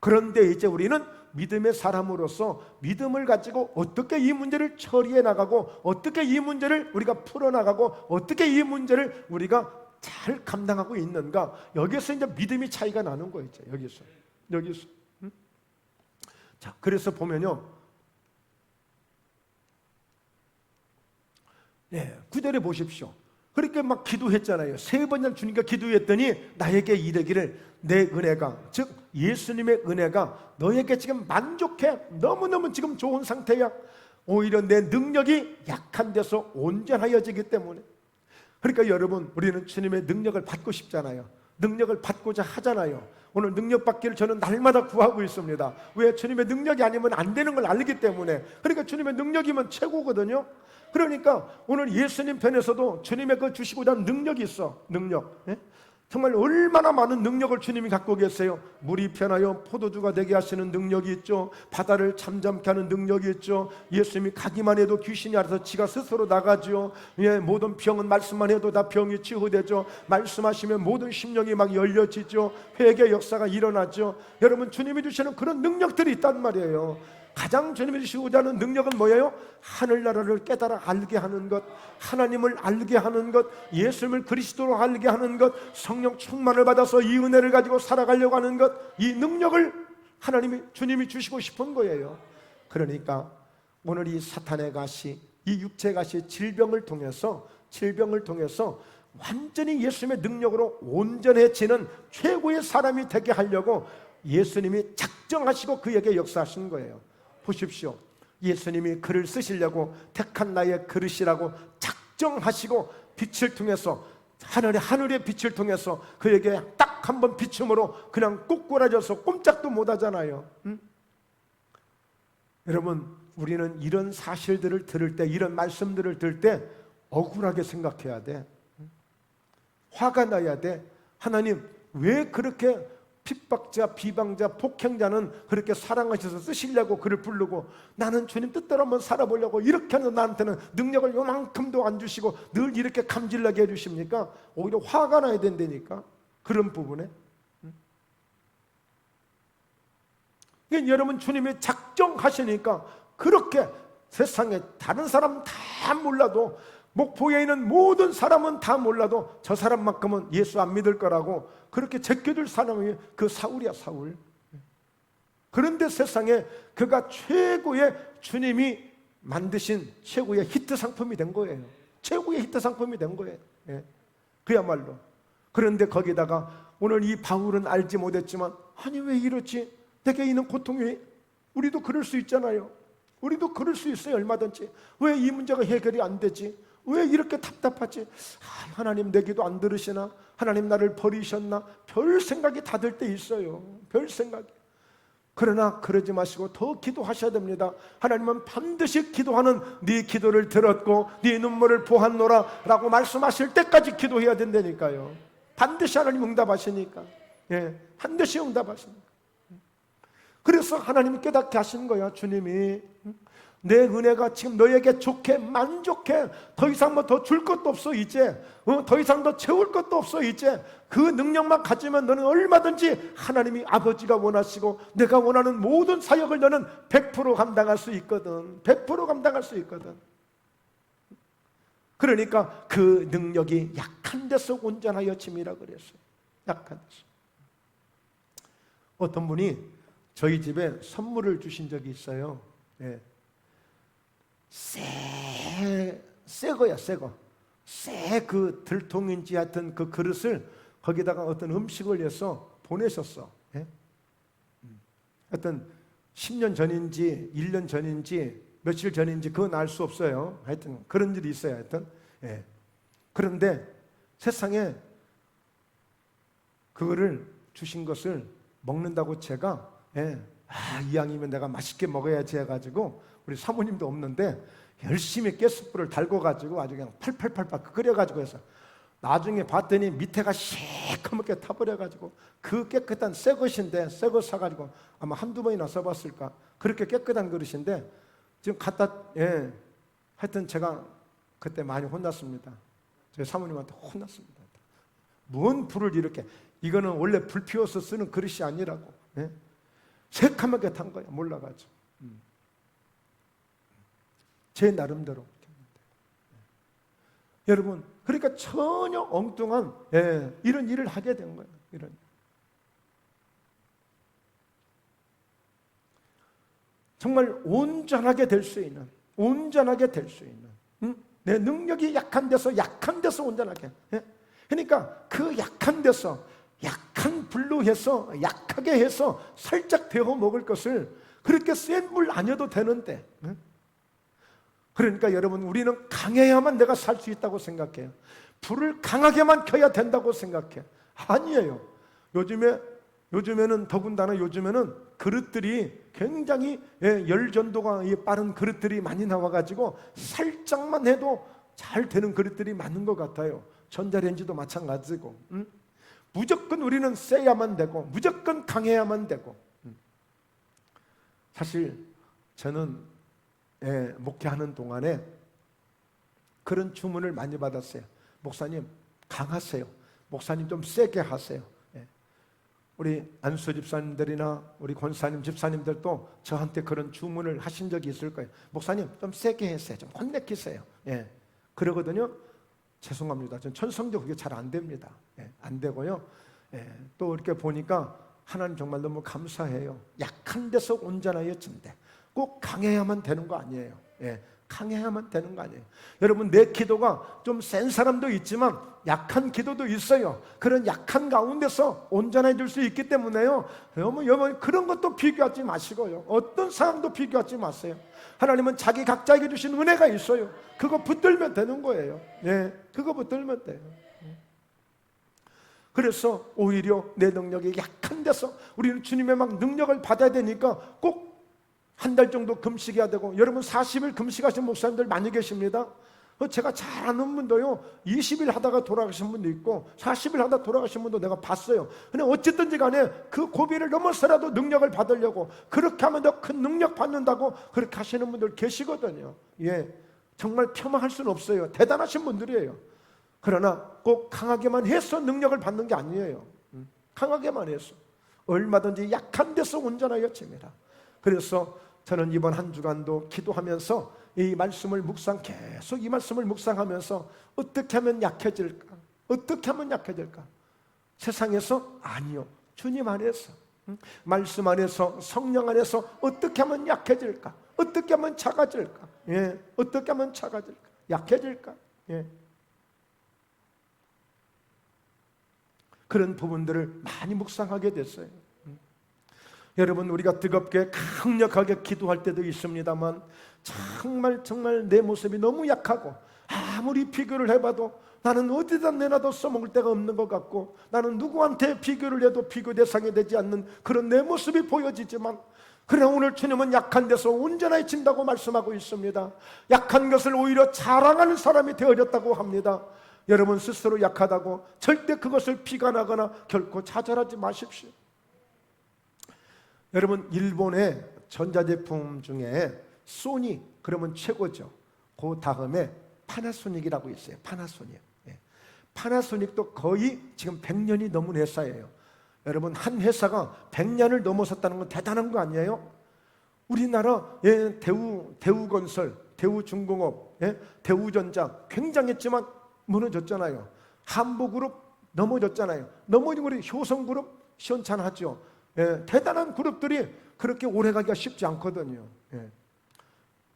[SPEAKER 1] 그런데 이제 우리는 믿음의 사람으로서 믿음을 가지고 어떻게 이 문제를 처리해 나가고, 어떻게 이 문제를 우리가 풀어나가고, 어떻게 이 문제를 우리가 잘 감당하고 있는가, 여기서 이제 믿음이 차이가 나는 거예요. 여기서. 자, 그래서 보면요, 9절에 보십시오. 그렇게 막 기도했잖아요. 3번이나 주님께 기도했더니 나에게 이르기를 내 은혜가, 즉 예수님의 은혜가 너에게 지금 만족해. 너무너무 지금 좋은 상태야. 오히려 내 능력이 약한 데서 온전하여지기 때문에. 그러니까 여러분, 우리는 주님의 능력을 받고 싶잖아요. 능력을 받고자 하잖아요. 오늘 능력 받기를 저는 날마다 구하고 있습니다. 왜? 주님의 능력이 아니면 안 되는 걸 알기 때문에. 그러니까 주님의 능력이면 최고거든요. 그러니까 오늘 예수님 편에서도 주님의 그 주시고자 하는 능력이 있어. 능력. 정말 얼마나 많은 능력을 주님이 갖고 계세요. 물이 변하여 포도주가 되게 하시는 능력이 있죠. 바다를 잠잠케 하는 능력이 있죠. 예수님이 가기만 해도 귀신이 알아서 지가 스스로 나가죠. 모든 병은 말씀만 해도 다 병이 치유되죠. 말씀하시면 모든 심령이 막 열려지죠. 회개 역사가 일어나죠. 여러분, 주님이 주시는 그런 능력들이 있단 말이에요. 가장 주님이 주시고자 하는 능력은 뭐예요? 하늘나라를 깨달아 알게 하는 것, 하나님을 알게 하는 것, 예수님을 그리스도로 알게 하는 것, 성령 충만을 받아서 이 은혜를 가지고 살아가려고 하는 것, 이 능력을 주님이 주시고 싶은 거예요. 그러니까 오늘 이 사탄의 가시, 이 육체의 가시, 질병을 통해서 완전히 예수님의 능력으로 온전해지는 최고의 사람이 되게 하려고 예수님이 작정하시고 그에게 역사하신 거예요. 보십시오. 예수님이 글을 쓰시려고 택한 나의 그릇이라고 작정하시고 빛을 통해서, 하늘의 빛을 통해서 그에게 딱 한 번 비춤으로 그냥 꼬꾸라져서 꼼짝도 못 하잖아요. 여러분, 우리는 이런 사실들을 들을 때, 이런 말씀들을 들을 때 억울하게 생각해야 돼. 화가 나야 돼. 하나님, 왜 그렇게 핍박자, 비방자, 폭행자는 그렇게 사랑하셔서 쓰시려고 글을 부르고, 나는 주님 뜻대로 한번 살아보려고 이렇게 하는 나한테는 능력을 요만큼도 안 주시고 늘 이렇게 감질나게 해주십니까? 오히려 화가 나야 된다니까, 그런 부분에. 그러니까 여러분, 주님이 작정하시니까 그렇게 세상에 다른 사람 다 몰라도, 목포에 있는 모든 사람은 다 몰라도 저 사람만큼은 예수 안 믿을 거라고 그렇게 제껴줄 사람이 그 사울이야, 사울. 그런데 세상에 그가 최고의, 주님이 만드신 최고의 히트 상품이 된 거예요. 최고의 히트 상품이 된 거예요. 그야말로. 그런데 거기다가 오늘 이 바울은 알지 못했지만, 아니 왜 이렇지? 내게 있는 고통이, 우리도 그럴 수 있잖아요. 우리도 그럴 수 있어요, 얼마든지. 왜 이 문제가 해결이 안 되지? 왜 이렇게 답답하지? 하나님 내 기도 안 들으시나? 하나님 나를 버리셨나? 별 생각이 다 들 때 있어요. 별 생각이. 그러나 그러지 마시고 더 기도하셔야 됩니다. 하나님은 반드시 기도하는 네 기도를 들었고 네 눈물을 보았노라 라고 말씀하실 때까지 기도해야 된다니까요. 반드시 하나님 응답하시니까. 반드시 응답하시니까. 그래서 하나님이 깨닫게 하시는 거야. 주님이 내 은혜가 지금 너에게 좋게 만족해. 더 이상 뭐 더 줄 것도 없어 이제. 더 이상 더 채울 것도 없어 이제. 그 능력만 가지면 너는 얼마든지 하나님이 아버지가 원하시고 내가 원하는 모든 사역을 너는 100% 감당할 수 있거든. 100% 감당할 수 있거든. 그러니까 그 능력이 약한 데서 온전하여 짐이라 그랬어요. 약한 데서. 어떤 분이 저희 집에 선물을 주신 적이 있어요. 새 거야, 새 거. 새 그 들통인지 하여튼 그 그릇을 거기다가 어떤 음식을 해서 보내셨어. 하여튼 10년 전인지 1년 전인지 며칠 전인지 그건 알 수 없어요. 하여튼 그런 일이 있어요. 하여튼. 그런데 세상에 그거를 주신 것을 먹는다고 제가 이 양이면 내가 맛있게 먹어야지 해가지고 우리 사모님도 없는데 열심히 가스불을 달궈가지고 아주 그냥 팔팔팔팔 끓여가지고 해서 나중에 봤더니 밑에가 시커멓게 타버려가지고 그 깨끗한 새 것인데 새 것 사가지고 아마 한두 번이나 써봤을까. 그렇게 깨끗한 그릇인데 지금 갖다 하여튼 제가 그때 많이 혼났습니다. 저희 사모님한테 혼났습니다. 뭔 불을 이렇게, 이거는 원래 불 피워서 쓰는 그릇이 아니라고. 새카맣게 탄 거야. 몰라가지고. 제 나름대로. 여러분, 그러니까 전혀 엉뚱한 이런 일을 하게 된 거예요. 이런. 정말 온전하게 될 수 있는, 내 능력이 약한 데서 온전하게. 그러니까 그 약한 데서, 약한 불로 해서, 약하게 해서 살짝 데워 먹을 것을 그렇게 센 불 아니어도 되는데. 그러니까 여러분, 우리는 강해야만 내가 살 수 있다고 생각해요. 불을 강하게만 켜야 된다고 생각해. 아니에요. 요즘에는 더군다나 그릇들이 굉장히 열 전도가 빠른 그릇들이 많이 나와가지고 살짝만 해도 잘 되는 그릇들이 많은 것 같아요. 전자레인지도 마찬가지고. 무조건 우리는 세야만 되고 무조건 강해야만 되고. 사실 저는 목회하는 동안에 그런 주문을 많이 받았어요. 목사님 강하세요. 목사님 좀 세게 하세요. 우리 안수 집사님들이나 우리 권사님 집사님들도 저한테 그런 주문을 하신 적이 있을 거예요. 목사님 좀 세게 하세요. 좀 혼내키세요. 그러거든요. 죄송합니다. 전 천성도 그게 잘 안 됩니다. 안 되고요. 또 이렇게 보니까 하나님 정말 너무 감사해요. 약한 데서 온전하여진대. 꼭 강해야만 되는 거 아니에요. 강해야만 되는 거 아니에요. 여러분, 내 기도가 좀 센 사람도 있지만 약한 기도도 있어요. 그런 약한 가운데서 온전해질 수 있기 때문에요. 여러분 그런 것도 비교하지 마시고요. 어떤 상황도 비교하지 마세요. 하나님은 자기 각자에게 주신 은혜가 있어요. 그거 붙들면 되는 거예요. 그거 붙들면 돼요. 그래서 오히려 내 능력이 약한 데서 우리는 주님의 막 능력을 받아야 되니까 꼭 한 달 정도 금식해야 되고, 여러분 40일 금식하신 목사님들 많이 계십니다. 제가 잘 아는 분도요 20일 하다가 돌아가신 분도 있고 40일 하다 돌아가신 분도 내가 봤어요. 근데 어쨌든지 간에 그 고비를 넘어서라도 능력을 받으려고, 그렇게 하면 더 큰 능력 받는다고 그렇게 하시는 분들 계시거든요. 정말 폄하할 수는 없어요. 대단하신 분들이에요. 그러나 꼭 강하게만 해서 능력을 받는 게 아니에요. 강하게만 해서 얼마든지 약한 데서 온전하여 집니다. 그래서 저는 이번 한 주간도 기도하면서 이 말씀을 계속 이 말씀을 묵상하면서 어떻게 하면 약해질까? 어떻게 하면 약해질까? 세상에서? 아니요. 주님 안에서, 말씀 안에서, 성령 안에서 어떻게 하면 약해질까? 어떻게 하면 작아질까? 어떻게 하면 작아질까? 약해질까? 그런 부분들을 많이 묵상하게 됐어요. 여러분, 우리가 뜨겁게 강력하게 기도할 때도 있습니다만 정말 내 모습이 너무 약하고 아무리 비교를 해봐도 나는 어디다 내놔도 써먹을 데가 없는 것 같고, 나는 누구한테 비교를 해도 비교 대상이 되지 않는 그런 내 모습이 보여지지만, 그러나 오늘 주님은 약한 데서 온전히 진다고 말씀하고 있습니다. 약한 것을 오히려 자랑하는 사람이 되어졌다고 합니다. 여러분 스스로 약하다고 절대 그것을 비관하거나 결코 좌절하지 마십시오. 여러분, 일본의 전자제품 중에 소니 그러면 최고죠. 그 다음에 파나소닉이라고 있어요. 파나소닉. 파나소닉도 거의 지금 100년이 넘은 회사예요. 여러분, 한 회사가 100년을 넘어섰다는 건 대단한 거 아니에요? 우리나라 대우건설, 대우중공업, 대우전자 굉장했지만 무너졌잖아요. 한보그룹 넘어졌잖아요. 넘어진 우리 효성그룹 시원찮았죠. 대단한 그룹들이 그렇게 오래가기가 쉽지 않거든요.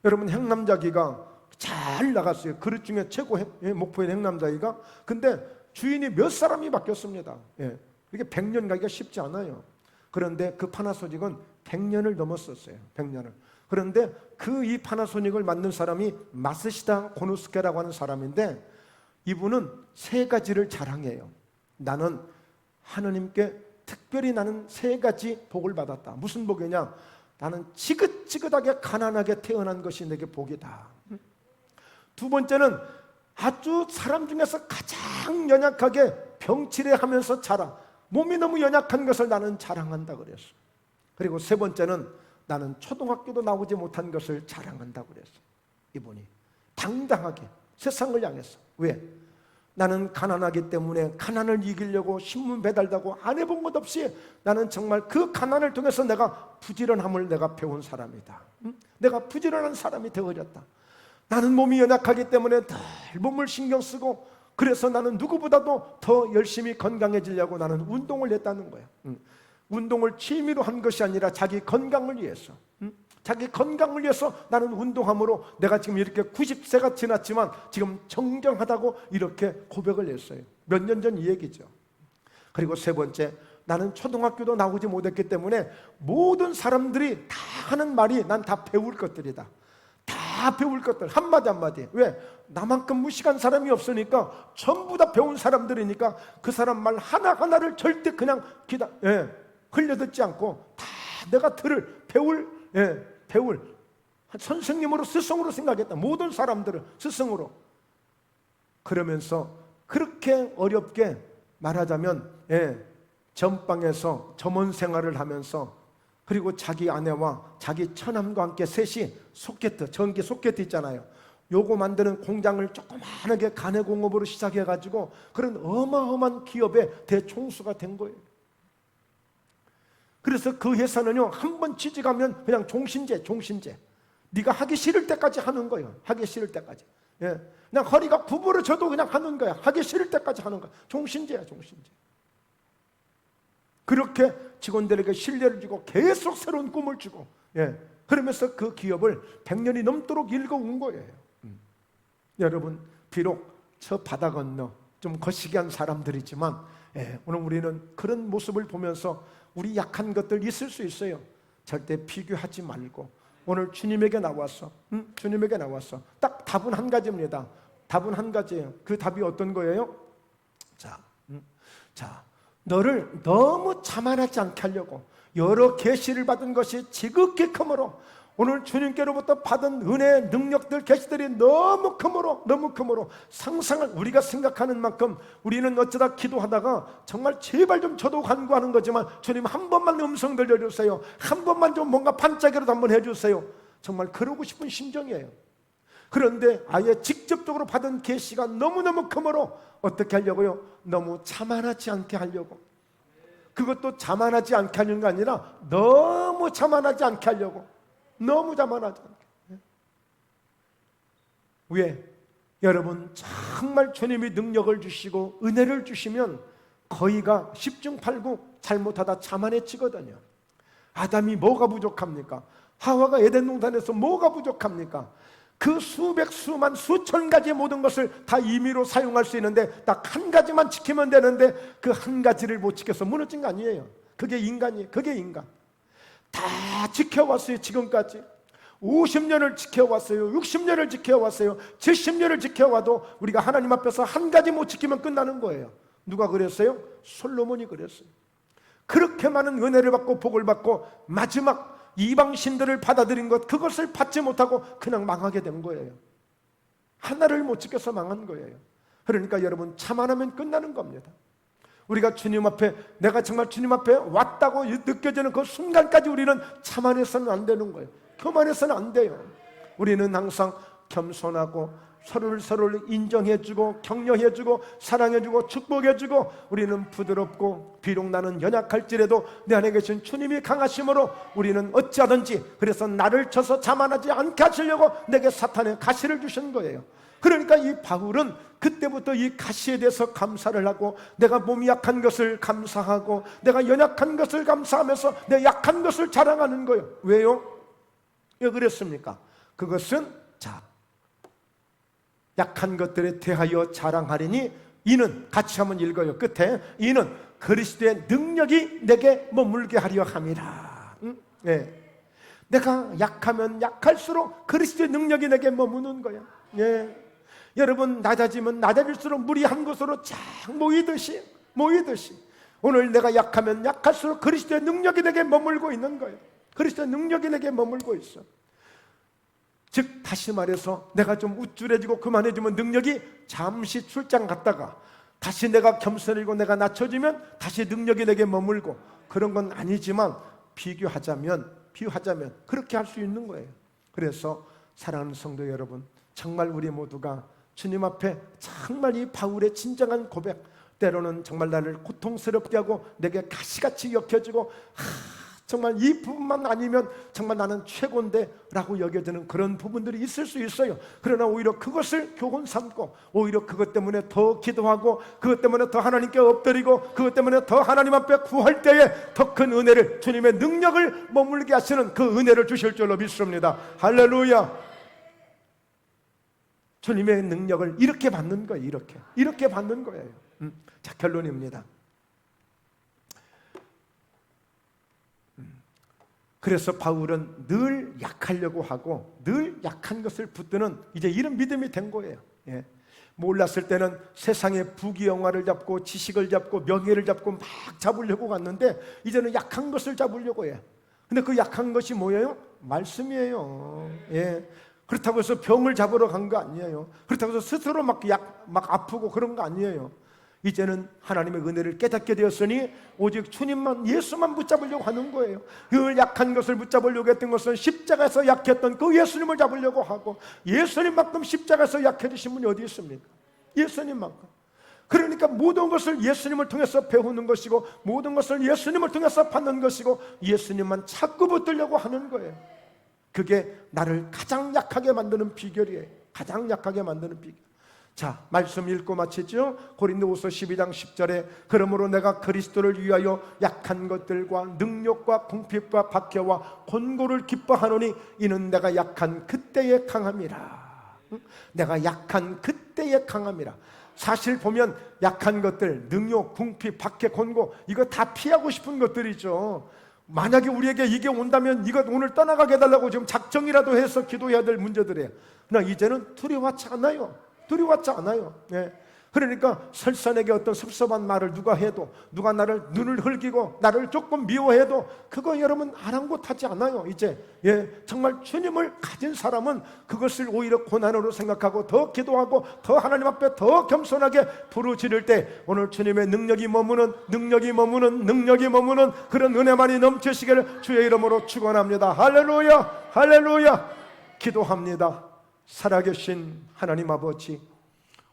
[SPEAKER 1] 여러분, 행남자기가 잘 나갔어요. 그릇 중에 최고 목포의 행남자기가. 근데 주인이 몇 사람이 바뀌었습니다. 이게 100년 가기가 쉽지 않아요. 그런데 그 파나소닉은 100년을 넘었었어요. 100년을. 그런데 이 파나소닉을 만든 사람이 마스시다 고노스케라고 하는 사람인데, 이분은 세 가지를 자랑해요. 나는 하느님께 특별히 나는 세 가지 복을 받았다. 무슨 복이냐? 나는 지긋지긋하게 가난하게 태어난 것이 내게 복이다. 두 번째는 아주 사람 중에서 가장 연약하게 병치레하면서 자라, 몸이 너무 연약한 것을 나는 자랑한다 그랬어. 그리고 세 번째는 나는 초등학교도 나오지 못한 것을 자랑한다 그랬어. 이분이 당당하게 세상을 향해서. 왜? 나는 가난하기 때문에 가난을 이기려고 신문 배달다고 안 해본 것 없이 나는 정말 그 가난을 통해서 내가 부지런함을 내가 배운 사람이다. 내가 부지런한 사람이 되어졌다. 나는 몸이 연약하기 때문에 늘 몸을 신경 쓰고, 그래서 나는 누구보다도 더 열심히 건강해지려고 나는 운동을 했다는 거야. 운동을 취미로 한 것이 아니라 자기 건강을 위해서. 자기 건강을 위해서 나는 운동함으로 내가 지금 이렇게 90세가 지났지만 지금 정정하다고 이렇게 고백을 했어요. 몇 년 전 이 얘기죠. 그리고 세 번째, 나는 초등학교도 나오지 못했기 때문에 모든 사람들이 다 하는 말이 난 다 배울 것들이다. 다 배울 것들 한마디 한마디. 왜? 나만큼 무식한 사람이 없으니까 전부 다 배운 사람들이니까 그 사람 말 하나하나를 절대 그냥 흘려듣지 않고 다 내가 배울 선생님으로, 스승으로 생각했다. 모든 사람들을 스승으로. 그러면서 그렇게 어렵게 말하자면 전방에서 점원 생활을 하면서, 그리고 자기 아내와 자기 처남과 함께 셋이 소켓트, 전기 소켓트 있잖아요. 요거 만드는 공장을 조그마하게 가내공업으로 시작해가지고 그런 어마어마한 기업의 대총수가 된 거예요. 그래서 그 회사는요, 한번 취직하면 그냥 종신제. 네가 하기 싫을 때까지 하는 거예요. 하기 싫을 때까지. 그냥 허리가 구부러져도 그냥 하는 거야. 하기 싫을 때까지 하는 거야. 종신제야, 종신제. 그렇게 직원들에게 신뢰를 주고 계속 새로운 꿈을 주고, 그러면서 그 기업을 100년이 넘도록 일궈온 거예요. 여러분, 비록 저 바다 건너 좀 거시기한 사람들이지만 오늘 우리는 그런 모습을 보면서 우리 약한 것들 있을 수 있어요. 절대 비교하지 말고 오늘 주님에게 나왔어. 주님에게 나왔어. 딱 답은 한 가지입니다. 답은 한 가지예요. 그 답이 어떤 거예요? 자, 너를 너무 자만하지 않게 하려고 여러 계시를 받은 것이 지극히 크므로, 오늘 주님께로부터 받은 은혜의 능력들, 계시들이 너무 크므로 상상을 우리가 생각하는 만큼 우리는 어쩌다 기도하다가 정말 제발 좀 저도 간구하는 거지만 주님 한 번만 음성 들려주세요. 한 번만 좀 뭔가 반짝이라도 한번 해주세요. 정말 그러고 싶은 심정이에요. 그런데 아예 직접적으로 받은 계시가 너무너무 크므로 어떻게 하려고요? 너무 자만하지 않게 하려고. 그것도 자만하지 않게 하는 게 아니라 너무 자만하지 않게 하려고. 너무 자만하지 않게. 왜? 여러분, 정말 주님이 능력을 주시고 은혜를 주시면 거의가 10중 8구 잘못하다 자만해지거든요. 아담이 뭐가 부족합니까? 하와가 에덴 동산에서 뭐가 부족합니까? 그 수백, 수만, 수천 가지의 모든 것을 다 임의로 사용할 수 있는데 딱 한 가지만 지키면 되는데 그 한 가지를 못 지켜서 무너진 거 아니에요. 그게 인간이에요. 그게 인간. 다 지켜왔어요. 지금까지 50년을 지켜왔어요. 60년을 지켜왔어요. 70년을 지켜와도 우리가 하나님 앞에서 한 가지 못 지키면 끝나는 거예요. 누가 그랬어요? 솔로몬이 그랬어요. 그렇게 많은 은혜를 받고 복을 받고 마지막 이방 신들을 받아들인 것, 그것을 받지 못하고 그냥 망하게 된 거예요. 하나를 못 지켜서 망한 거예요. 그러니까 여러분, 자만하면 끝나는 겁니다. 우리가 주님 앞에, 내가 정말 주님 앞에 왔다고 느껴지는 그 순간까지 우리는 자만해서는 안 되는 거예요. 교만해서는 안 돼요. 우리는 항상 겸손하고 서로를 인정해주고 격려해주고 사랑해주고 축복해주고, 우리는 부드럽고 비록 나는 연약할지라도 내 안에 계신 주님이 강하심으로 우리는 어찌하든지, 그래서 나를 쳐서 자만하지 않게 하시려고 내게 사탄의 가시를 주신 거예요. 그러니까 이 바울은 그때부터 이 가시에 대해서 감사를 하고, 내가 몸이 약한 것을 감사하고 내가 연약한 것을 감사하면서 내 약한 것을 자랑하는 거예요. 왜요? 왜 그랬습니까? 그것은 약한 것들에 대하여 자랑하리니 이는, 같이 한번 읽어요. 끝에 이는 그리스도의 능력이 내게 머물게 하려 함이라. 네. 내가 약하면 약할수록 그리스도의 능력이 내게 머무는 거야. 예. 여러분, 낮아지면 낮아질수록 물이 한 곳으로 쫙 모이듯이 오늘 내가 약하면 약할수록 그리스도의 능력이 내게 머물고 있는 거예요. 그리스도의 능력이 내게 머물고 있어. 즉 다시 말해서 내가 좀 우쭐해지고 그만해지면 능력이 잠시 출장 갔다가 다시 내가 겸손해지고 내가 낮춰지면 다시 능력이 내게 머물고, 그런 건 아니지만 비교하자면 그렇게 할 수 있는 거예요. 그래서 사랑하는 성도 여러분, 정말 우리 모두가 주님 앞에 정말 이 바울의 진정한 고백, 때로는 정말 나를 고통스럽게 하고 내게 가시같이 여겨지고 정말 이 부분만 아니면 정말 나는 최고인데 라고 여겨지는 그런 부분들이 있을 수 있어요. 그러나 오히려 그것을 교훈 삼고, 오히려 그것 때문에 더 기도하고, 그것 때문에 더 하나님께 엎드리고, 그것 때문에 더 하나님 앞에 구할 때에 더 큰 은혜를, 주님의 능력을 머물게 하시는 그 은혜를 주실 줄로 믿습니다. 할렐루야. 주님의 능력을 이렇게 받는 거예요. 이렇게 받는 거예요. 자, 결론입니다. 그래서 바울은 늘 약하려고 하고 늘 약한 것을 붙드는 이제 이런 믿음이 된 거예요. 예. 몰랐을 때는 세상의 부귀영화를 잡고 지식을 잡고 명예를 잡고 막 잡으려고 갔는데, 이제는 약한 것을 잡으려고 해요. 근데 그 약한 것이 뭐예요? 말씀이에요. 예. 그렇다고 해서 병을 잡으러 간 거 아니에요. 그렇다고 해서 스스로 막 아프고 그런 거 아니에요. 이제는 하나님의 은혜를 깨닫게 되었으니 오직 주님만, 예수만 붙잡으려고 하는 거예요. 그 약한 것을 붙잡으려고 했던 것은 십자가에서 약했던 그 예수님을 잡으려고 하고, 예수님만큼 십자가에서 약해지신 분이 어디 있습니까? 예수님만큼. 그러니까 모든 것을 예수님을 통해서 배우는 것이고, 모든 것을 예수님을 통해서 받는 것이고, 예수님만 자꾸 붙들려고 하는 거예요. 그게 나를 가장 약하게 만드는 비결이에요. 가장 약하게 만드는 비결. 자, 말씀 읽고 마치죠. 고린도후서 12장 10절에 그러므로 내가 그리스도를 위하여 약한 것들과 능력과 궁핍과 박해와 곤고를 기뻐하노니 이는 내가 약한 그때에 강함이라. 내가 약한 그때에 강함이라. 사실 보면 약한 것들, 능력, 궁핍, 박해, 곤고, 이거 다 피하고 싶은 것들이죠. 만약에 우리에게 이게 온다면 이것 오늘 떠나가게 해달라고 지금 작정이라도 해서 기도해야 될 문제들이에요. 그러나 이제는 두려워하지 않아요. 예. 그러니까 설산에게 어떤 섭섭한 말을 누가 해도, 누가 나를 눈을 흘기고 나를 조금 미워해도 그거 여러분 아랑곳하지 않아요. 이제 정말 주님을 가진 사람은 그것을 오히려 고난으로 생각하고 더 기도하고 더 하나님 앞에 더 겸손하게 부르짖을 때 오늘 주님의 능력이 머무는 그런 은혜만이 넘치시기를 주의 이름으로 축원합니다. 할렐루야, 할렐루야. 기도합니다. 살아계신 하나님 아버지,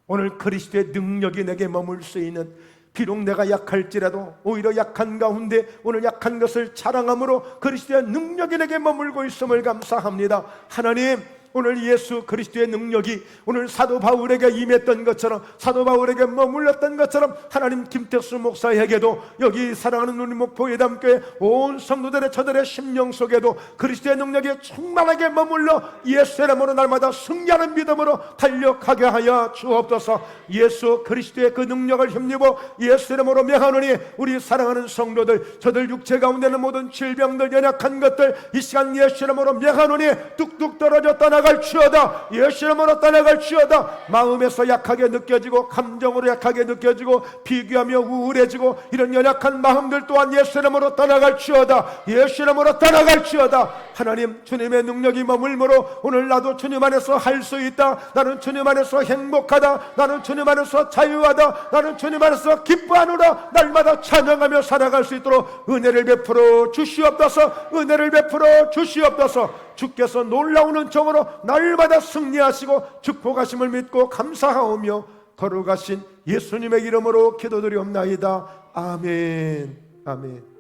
[SPEAKER 1] 오늘 그리스도의 능력이 내게 머물 수 있는, 비록 내가 약할지라도 오히려 약한 가운데 오늘 약한 것을 자랑함으로 그리스도의 능력이 내게 머물고 있음을 감사합니다. 하나님, 오늘 예수 그리스도의 능력이 오늘 사도 바울에게 임했던 것처럼, 사도 바울에게 머물렀던 것처럼 하나님 김태수 목사에게도, 여기 사랑하는 우리 목포 예담교회 온 성도들의 저들의 심령 속에도 그리스도의 능력이 충만하게 머물러 예수의 이름으로 날마다 승리하는 믿음으로 달려가게 하여 주옵소서. 예수 그리스도의 그 능력을 힘입어 예수 이름으로 명하노니 우리 사랑하는 성도들, 저들 육체 가운데 있는 모든 질병들, 연약한 것들 이 시간 예수 이름으로 명하노니 뚝뚝 떨어져 떠나갈 지어다. 예수 이름으로 떠나갈 지어다. 마음에서 약하게 느껴지고 감정으로 약하게 느껴지고 비교하며 우울해지고 이런 연약한 마음들 또한 예수 이름으로 떠나갈 지어다. 예수 이름으로 떠나갈 지어다. 하나님, 주님의 능력이 머물므로 오늘 나도 주님 안에서 할 수 있다. 나는 주님 안에서 행복하다. 나는 주님 안에서 자유하다. 나는 주님 안에서 기뻐하노라. 날마다 찬양하며 살아갈 수 있도록 은혜를 베풀어 주시옵소서. 은혜를 베풀어 주시옵소서. 주께서 놀라운 은총으로 날마다 승리하시고 축복하심을 믿고 감사하오며 거룩하신 예수님의 이름으로 기도드리옵나이다. 아멘. 아멘.